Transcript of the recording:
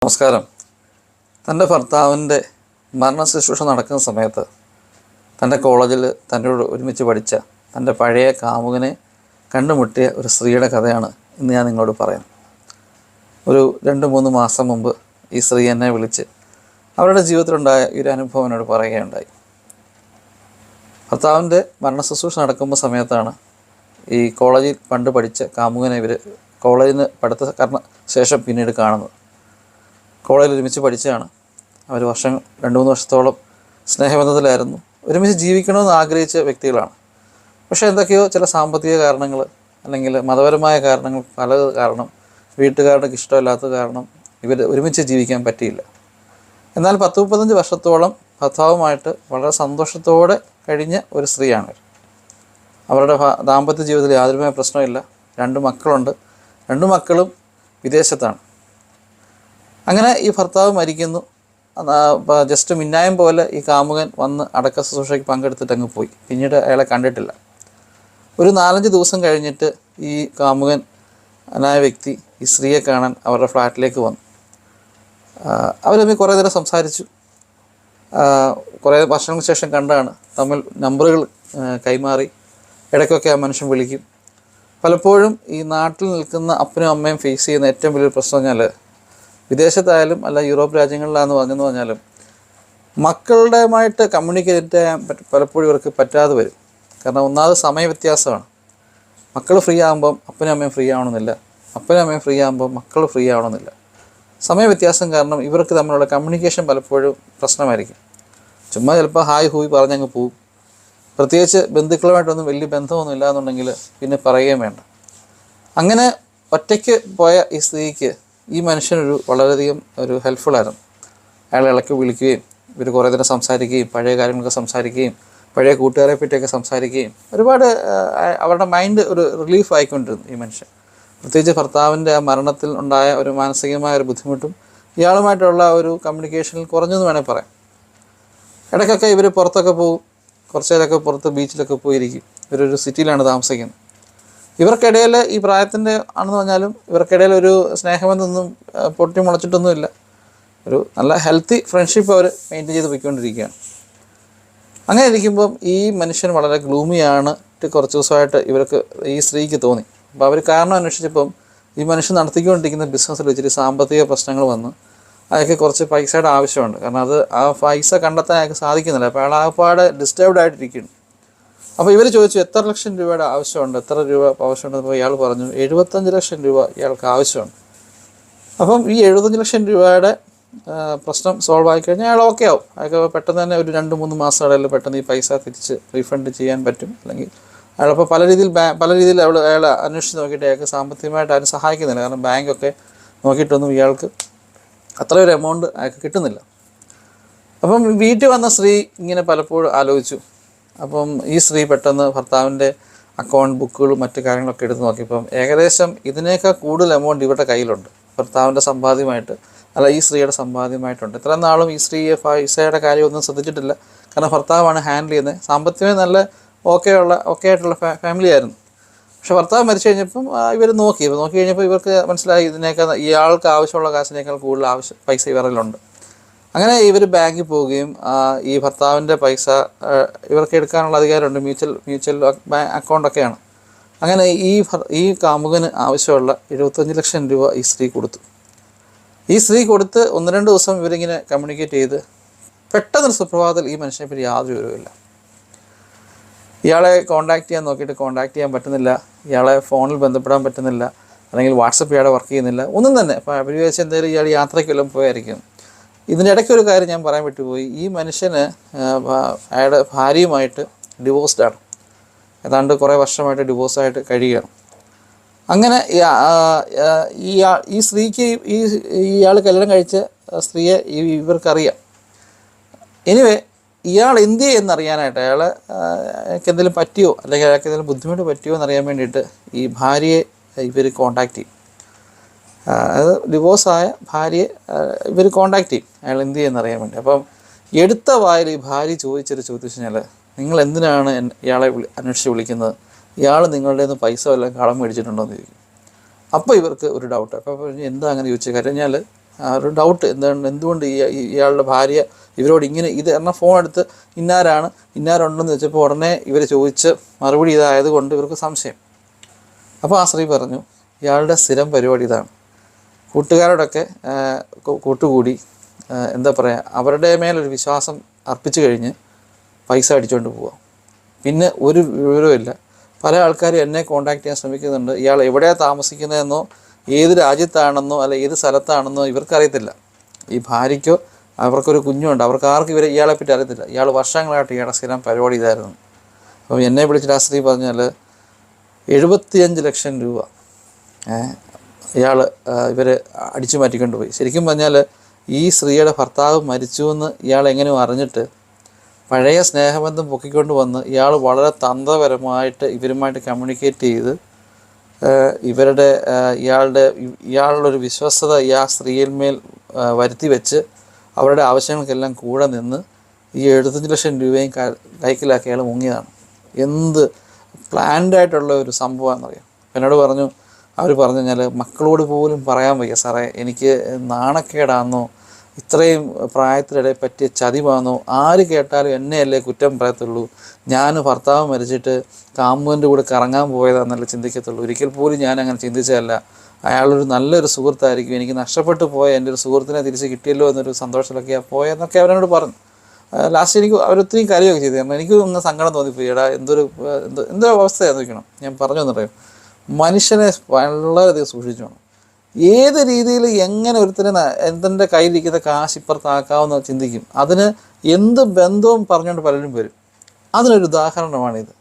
നമസ്കാരം. തൻ്റെ ഭർത്താവിൻ്റെ മരണശുശ്രൂഷ നടക്കുന്ന സമയത്ത് തൻ്റെ കോളേജിൽ തന്നോട് ഒരുമിച്ച് പഠിച്ച തൻ്റെ പഴയ കാമുകനെ കണ്ടുമുട്ടിയ ഒരു സ്ത്രീയുടെ കഥയാണ് ഇന്ന് ഞാൻ നിങ്ങളോട് പറയാം. ഒരു 2-3 മാസം മുമ്പ് ഈ സ്ത്രീ എന്നെ വിളിച്ച് അവരുടെ ജീവിതത്തിലുണ്ടായ ഒരു അനുഭവം എന്നോട് പറയുകയുണ്ടായി. ഭർത്താവിൻ്റെ മരണശുശ്രൂഷ നടക്കുമ്പോൾ സമയത്താണ് ഈ കോളേജിൽ പണ്ട് പഠിച്ച കാമുകനെ ഇവർ കോളേജിന് പഠിത്ത ശേഷം പിന്നീട് കാണുന്നത്. കോളേജിൽ ഒരുമിച്ച് പഠിച്ചതാണ്. അവർ 2-3 വർഷത്തോളം സ്നേഹബന്ധത്തിലായിരുന്നു. ഒരുമിച്ച് ജീവിക്കണമെന്ന് ആഗ്രഹിച്ച വ്യക്തികളാണ്. പക്ഷേ എന്തൊക്കെയോ ചില സാമ്പത്തിക കാരണങ്ങൾ അല്ലെങ്കിൽ മതപരമായ കാരണങ്ങൾ കാരണം വീട്ടുകാരുടെ ഇഷ്ടമില്ലാത്ത കാരണം ഇവർ ഒരുമിച്ച് ജീവിക്കാൻ പറ്റിയില്ല. എന്നാൽ 10-35 വർഷത്തോളം ഭർത്താവുമായിട്ട് വളരെ സന്തോഷത്തോടെ കഴിഞ്ഞ ഒരു സ്ത്രീയാണ്. അവരുടെ ദാമ്പത്യ ജീവിതത്തിൽ യാതൊരുമായ പ്രശ്നമില്ല. 2 മക്കളുണ്ട്. 2 മക്കളും വിദേശത്താണ്. അങ്ങനെ ഈ ഭർത്താവ് മരിക്കുന്നു. ജസ്റ്റ് മിന്നായം പോലെ ഈ കാമുകൻ വന്ന് അടക്ക ശുശ്രൂഷയ്ക്ക് പങ്കെടുത്തിട്ട് അങ്ങ് പോയി. പിന്നീട് അയാളെ കണ്ടിട്ടില്ല. ഒരു 4-5 ദിവസം കഴിഞ്ഞിട്ട് ഈ കാമുകൻ അനായ വ്യക്തി ഈ സ്ത്രീയെ കാണാൻ അവരുടെ ഫ്ലാറ്റിലേക്ക് വന്നു. അവരമ്മ കുറേ നേരം സംസാരിച്ചു. കുറേ വർഷങ്ങൾക്ക് ശേഷം കണ്ടാണ്. തമ്മിൽ നമ്പറുകൾ കൈമാറി. ഇടയ്ക്കൊക്കെ ആ മനുഷ്യൻ വിളിക്കും. പലപ്പോഴും ഈ നാട്ടിൽ നിൽക്കുന്ന അപ്പനും അമ്മയും ഫേസ് ചെയ്യുന്ന ഏറ്റവും വലിയൊരു പ്രശ്നം പറഞ്ഞാൽ, വിദേശത്തായാലും അല്ല യൂറോപ്പ് രാജ്യങ്ങളിലാണെന്ന് പറഞ്ഞാലും മക്കളുടെയുമായിട്ട് കമ്മ്യൂണിക്കേറ്റ് ചെയ്യാൻ പലപ്പോഴും ഇവർക്ക് പറ്റാതെ വരും. കാരണം ഒന്നാമത് സമയ വ്യത്യാസമാണ്. മക്കൾ ഫ്രീ ആകുമ്പം അപ്പനും അമ്മയും ഫ്രീ ആവണമെന്നില്ല. അപ്പനും അമ്മയും ഫ്രീ ആകുമ്പം മക്കൾ ഫ്രീ ആവണമെന്നില്ല. സമയ വ്യത്യാസം കാരണം ഇവർക്ക് തമ്മിലുള്ള കമ്മ്യൂണിക്കേഷൻ പലപ്പോഴും പ്രശ്നമായിരിക്കും. ചുമ്മാ ചിലപ്പോൾ ഹായ് ഹൂയ് പറഞ്ഞങ്ങ് പോവും. പ്രത്യേകിച്ച് ബന്ധുക്കളുമായിട്ടൊന്നും വലിയ ബന്ധമൊന്നും ഇല്ല എന്നുണ്ടെങ്കിൽ പിന്നെ പറയുകയും വേണ്ട. അങ്ങനെ ഒറ്റയ്ക്ക് പോയ ഈ സ്ത്രീക്ക് ഈ മനുഷ്യനൊരു വളരെയധികം ഒരു ഹെൽപ്ഫുള്ളായിരുന്നു. അയാളെ ഇളക്കി വിളിക്കുകയും ഇവർ കുറേ നേരം സംസാരിക്കുകയും പഴയ കാര്യങ്ങളൊക്കെ സംസാരിക്കുകയും പഴയ കൂട്ടുകാരെ പറ്റിയൊക്കെ സംസാരിക്കുകയും ഒരുപാട് അവരുടെ മൈൻഡ് ഒരു റിലീഫ് ആയിക്കൊണ്ടിരുന്നു ഈ മനുഷ്യൻ. പ്രത്യേകിച്ച് ഭർത്താവിൻ്റെ ആ മരണത്തിൽ ഉണ്ടായ ഒരു മാനസികമായ ഒരു ബുദ്ധിമുട്ടും ഇയാളുമായിട്ടുള്ള ഒരു കമ്മ്യൂണിക്കേഷനിൽ കുറഞ്ഞെന്ന് വേണേൽ പറയാം. ഇടയ്ക്കൊക്കെ ഇവർ പുറത്തൊക്കെ പോകും. കുറച്ച് നേരമൊക്കെ പുറത്ത് ബീച്ചിലൊക്കെ പോയിരിക്കും. ഇവരൊരു സിറ്റിയിലാണ് താമസിക്കുന്നത്. ഇവർക്കിടയിൽ ഈ പ്രായത്തിൻ്റെ ആണെന്ന് പറഞ്ഞാലും ഇവർക്കിടയിൽ ഒരു സ്നേഹബന്ധമൊന്നും പൊട്ടി മുളച്ചിട്ടൊന്നുമില്ല. ഒരു നല്ല ഹെൽത്തി ഫ്രണ്ട്ഷിപ്പ് അവർ മെയിൻറ്റെയിൻ ചെയ്ത് പോയിക്കൊണ്ടിരിക്കുകയാണ്. അങ്ങനെ ഇരിക്കുമ്പം ഈ മനുഷ്യൻ വളരെ ഗ്ലൂമിയാണ് കുറച്ച് ദിവസമായിട്ട് ഇവർക്ക് ഈ സ്ത്രീക്ക് തോന്നി. അപ്പോൾ അവർ കാരണം അന്വേഷിച്ചപ്പം ഈ മനുഷ്യൻ നടത്തിക്കൊണ്ടിരിക്കുന്ന ബിസിനസ്സിൽ വെച്ചിട്ട് സാമ്പത്തിക പ്രശ്നങ്ങൾ വന്ന് അയാൾക്ക് കുറച്ച് പൈസയുടെ ആവശ്യമുണ്ട്. കാരണം ആ പൈസ കണ്ടെത്താൻ അയാൾക്ക് സാധിക്കുന്നില്ല. അപ്പോൾ അയാൾ ആകപ്പാടെ ഡിസ്റ്റർബ്ഡ് ആയിട്ടിരിക്കുന്നു. അപ്പോൾ ഇവർ ചോദിച്ചു എത്ര ലക്ഷം രൂപയുടെ ആവശ്യമുണ്ട്, എത്ര രൂപ ആവശ്യമുണ്ടെന്ന്. ഇയാൾ പറഞ്ഞു 75 ലക്ഷം രൂപ ഇയാൾക്ക് ആവശ്യമുണ്ട്. അപ്പം ഈ 75 ലക്ഷം രൂപയുടെ പ്രശ്നം സോൾവ് ആയിക്കഴിഞ്ഞാൽ അയാൾ ഓക്കെ ആവും. അയാൾക്ക് പെട്ടെന്ന് തന്നെ ഒരു 2-3 മാസം ഇടയിൽ പെട്ടെന്ന് ഈ പൈസ തിരിച്ച് റീഫണ്ട് ചെയ്യാൻ പറ്റും. അല്ലെങ്കിൽ അയാളപ്പോൾ പല രീതിയിൽ അയാൾ അന്വേഷിച്ച് നോക്കിയിട്ട് അയാൾക്ക് സാമ്പത്തികമായിട്ട് ആരും സഹായിക്കുന്നില്ല. കാരണം ബാങ്കൊക്കെ നോക്കിയിട്ടൊന്നും ഇയാൾക്ക് അത്ര ഒരു എമൗണ്ട് അയാൾക്ക് കിട്ടുന്നില്ല. അപ്പം വീട്ടിൽ വന്ന സ്ത്രീ ഇങ്ങനെ പലപ്പോഴും ആലോചിച്ചു. അപ്പം ഈ സ്ത്രീ പെട്ടെന്ന് ഭർത്താവിൻ്റെ അക്കൗണ്ട് ബുക്കുകളും മറ്റു കാര്യങ്ങളൊക്കെ എടുത്ത് നോക്കിയപ്പം ഏകദേശം ഇതിനേക്കാൾ കൂടുതൽ എമൗണ്ട് ഇവരുടെ കയ്യിലുണ്ട്. ഭർത്താവിൻ്റെ സമ്പാദ്യമായിട്ട് അല്ല, ഈ സ്ത്രീയുടെ സമ്പാദ്യമായിട്ടുണ്ട്. ഇത്ര നാളും ഈ സ്ത്രീയെ പൈസയുടെ കാര്യമൊന്നും ശ്രദ്ധിച്ചിട്ടില്ല. കാരണം ഭർത്താവാണ് ഹാൻഡിൽ ചെയ്യുന്നത്. സാമ്പത്തികമായി നല്ല ഓക്കെ ആയിട്ടുള്ള ഫാമിലി ആയിരുന്നു. പക്ഷെ ഭർത്താവ് മരിച്ചു കഴിഞ്ഞപ്പം ഇവർ നോക്കി കഴിഞ്ഞപ്പോൾ ഇവർക്ക് മനസ്സിലായി ഇതിനേക്കാൾ ഇയാൾക്ക് ആവശ്യമുള്ള കാശിനേക്കാൾ കൂടുതൽ പൈസ ഇവരിലുണ്ട്. അങ്ങനെ ഇവർ ബാങ്കിൽ പോവുകയും ഈ ഭർത്താവിൻ്റെ പൈസ ഇവർക്ക് എടുക്കാനുള്ള അധികാരമുണ്ട്. മ്യൂച്വൽ അക്കൗണ്ടൊക്കെയാണ്. അങ്ങനെ ഈ കാമുകന് ആവശ്യമുള്ള 75 ലക്ഷം രൂപ ഈ സ്ത്രീ കൊടുത്തു. ഈ സ്ത്രീ കൊടുത്ത് 1-2 ദിവസം ഇവരിങ്ങനെ കമ്മ്യൂണിക്കേറ്റ് ചെയ്ത് പെട്ടെന്ന് സുപ്രഭാതത്തിൽ ഈ മനുഷ്യനെ പറ്റി യാതൊരു വിവരവുമില്ല. ഇയാളെ കോൺടാക്റ്റ് ചെയ്യാൻ നോക്കിയിട്ട് കോൺടാക്റ്റ് ചെയ്യാൻ പറ്റുന്നില്ല. ഇയാളെ ഫോണിൽ ബന്ധപ്പെടാൻ പറ്റുന്നില്ല. അല്ലെങ്കിൽ വാട്സപ്പ് ഇയാളെ വർക്ക് ചെയ്യുന്നില്ല. ഒന്നും തന്നെ. അപ്പോൾ അവർ വിചാരിച്ച് എന്തായാലും ഇയാൾ യാത്രയ്ക്കെല്ലാം പോയായിരിക്കും. ഇതിൻ്റെ ഇടയ്ക്കൊരു കാര്യം ഞാൻ പറയാൻ വിട്ടുപോയി. ഈ മനുഷ്യന് അയാളുടെ ഭാര്യയുമായിട്ട് ഡിവോഴ്സ്ഡാണ്. ഏതാണ്ട് കുറേ വർഷമായിട്ട് ഡിവോഴ്സായിട്ട് കഴിയുകയാണ്. അങ്ങനെ ഈ സ്ത്രീക്ക് ഇയാൾ കല്യാണം കഴിച്ച സ്ത്രീയെ ഇവർക്കറിയാം. എനിവേ ഇയാൾ എന്ത് ചെയ്യുമെന്നറിയാനായിട്ട് അയാൾക്ക് എന്തെങ്കിലും പറ്റിയോ അല്ലെങ്കിൽ അയാൾക്ക് എന്തെങ്കിലും ബുദ്ധിമുട്ട് പറ്റിയോ എന്നറിയാൻ വേണ്ടിയിട്ട് ഈ ഭാര്യയെ ഇവർ കോൺടാക്റ്റ് ചെയ്യും. അതായത് ഡിവോഴ്സായ ഭാര്യയെ ഇവർ കോൺടാക്റ്റ് ചെയ്യും അയാൾ എന്ത് ചെയ്യുമെന്നറിയാൻ വേണ്ടി. അപ്പം എടുത്ത വായിൽ ഈ ഭാര്യ ചോദിച്ചൊരു ചോദ്യം വെച്ച് കഴിഞ്ഞാൽ, നിങ്ങൾ എന്തിനാണ് ഇയാളെ അന്വേഷിച്ച് വിളിക്കുന്നത്? ഇയാൾ നിങ്ങളുടെ നിന്ന് പൈസ വല്ലതും കടം മേടിച്ചിട്ടുണ്ടോ എന്ന് ചോദിക്കും. അപ്പോൾ ഇവർക്ക് ഒരു ഡൗട്ട്. അപ്പോൾ എന്താ അങ്ങനെ ചോദിച്ചത്? കാര്യം കഴിഞ്ഞാൽ ഒരു ഡൗട്ട് എന്തുകൊണ്ട് ഇയാളുടെ ഭാര്യ ഇവരോട് ഇങ്ങനെ ഇത് എന്നാൽ ഫോൺ എടുത്ത് ഇന്നാരുണ്ടെന്ന് വെച്ചപ്പോൾ ഉടനെ ഇവർ ചോദിച്ച് മറുപടി ഇതായത് കൊണ്ട് ഇവർക്ക് സംശയം. അപ്പോൾ ആ സ്ത്രീ പറഞ്ഞു, ഇയാളുടെ സ്ഥിരം പരിപാടി ഇതാണ്, കൂട്ടുകാരോടൊക്കെ കൂട്ടുകൂടി എന്താ പറയുക, അവരുടെ മേലൊരു വിശ്വാസം അർപ്പിച്ചു കഴിഞ്ഞ് പൈസ അടിച്ചുകൊണ്ട് പോവാം. പിന്നെ ഒരു വിവരവുമില്ല. പല ആൾക്കാരും എന്നെ കോൺടാക്ട് ചെയ്യാൻ ശ്രമിക്കുന്നുണ്ട്. ഇയാൾ എവിടെയാണ് താമസിക്കുന്നതെന്നോ ഏത് രാജ്യത്താണെന്നോ അല്ല ഏത് സ്ഥലത്താണെന്നോ ഇവർക്കറിയത്തില്ല. ഈ ഭാര്യയ്ക്കോ അവർക്കൊരു കുഞ്ഞുണ്ട്, അവർക്ക് ആർക്കും ഇയാളെപ്പറ്റി അറിയത്തില്ല. ഇയാൾ വർഷങ്ങളായിട്ട് ഇയാളുടെ സ്ഥിരം പരിപാടി ഇതായിരുന്നു. അപ്പം എന്നെ വിളിച്ചിട്ട് ആ സ്ത്രീ പറഞ്ഞാൽ 75 ലക്ഷം രൂപ ഇവർ അടിച്ചു മാറ്റിക്കൊണ്ട് പോയി. ശരിക്കും പറഞ്ഞാൽ ഈ സ്ത്രീയുടെ ഭർത്താവ് മരിച്ചുവെന്ന് ഇയാൾ എങ്ങനെയോ അറിഞ്ഞിട്ട് പഴയ സ്നേഹബന്ധം പൊക്കിക്കൊണ്ട് വന്ന് ഇയാൾ വളരെ തന്ത്രപരമായിട്ട് ഇവരുമായിട്ട് കമ്മ്യൂണിക്കേറ്റ് ചെയ്ത് ഇയാളുടെ ഒരു വിശ്വസ്തത ഈ ആ സ്ത്രീയിൽ മേൽ വരുത്തി വെച്ച് അവരുടെ ആവശ്യങ്ങൾക്കെല്ലാം കൂടെ നിന്ന് ഈ 75 ലക്ഷം രൂപയും കൈക്കലാക്കി അയാൾ മുങ്ങിയതാണ്. എന്ത് പ്ലാൻഡായിട്ടുള്ള ഒരു സംഭവമാണെന്നറിയാം. എന്നോട് പറഞ്ഞു, അവർ പറഞ്ഞു കഴിഞ്ഞാൽ മക്കളോട് പോലും പറയാൻ വയ്യ സാറേ, എനിക്ക് നാണക്കേടാണെന്നോ ഇത്രയും പ്രായത്തിനിടെ പറ്റിയ ചതിവാണെന്നോ, ആര് കേട്ടാലും എന്നെയല്ലേ കുറ്റം പറയത്തുള്ളൂ, ഞാൻ ഭർത്താവ് മരിച്ചിട്ട് കാമുവിൻ്റെ കൂടെ കറങ്ങാൻ പോയതാണെന്നല്ലേ ചിന്തിക്കത്തുള്ളൂ, ഒരിക്കൽ പോലും ഞാൻ അങ്ങനെ ചിന്തിച്ചതല്ല, അയാളൊരു നല്ലൊരു സുഹൃത്തായിരിക്കും, എനിക്ക് നഷ്ടപ്പെട്ടു പോയ എൻ്റെ ഒരു സുഹൃത്തിനെ തിരിച്ച് കിട്ടിയല്ലോ എന്നൊരു സന്തോഷത്തിലൊക്കെയാണ് പോയെന്നൊക്കെ അവരോട് പറഞ്ഞു. ലാസ്റ്റ് എനിക്ക് അവരൊത്തിരി കാര്യമൊക്കെ ചെയ്തു തരണം. എനിക്ക് ഒന്ന് സങ്കടം തോന്നിപ്പോയി. എന്തൊരു അവസ്ഥയാണെന്ന് നോക്കണം. ഞാൻ പറഞ്ഞു എന്നറിയാം, മനുഷ്യനെ വളരെയധികം സൂക്ഷിച്ചു വേണം. ഏത് രീതിയിൽ എങ്ങനെ ഒരുത്തനെ എന്തിൻ്റെ കയ്യിലിരിക്കുന്ന കാശ് ഇപ്പുറത്താക്കാമെന്ന് ചിന്തിക്കും. അതിന് എന്ത് ബന്ധവും പറഞ്ഞുകൊണ്ട് പലരും വരും. അതിനൊരു ഉദാഹരണമാണിത്.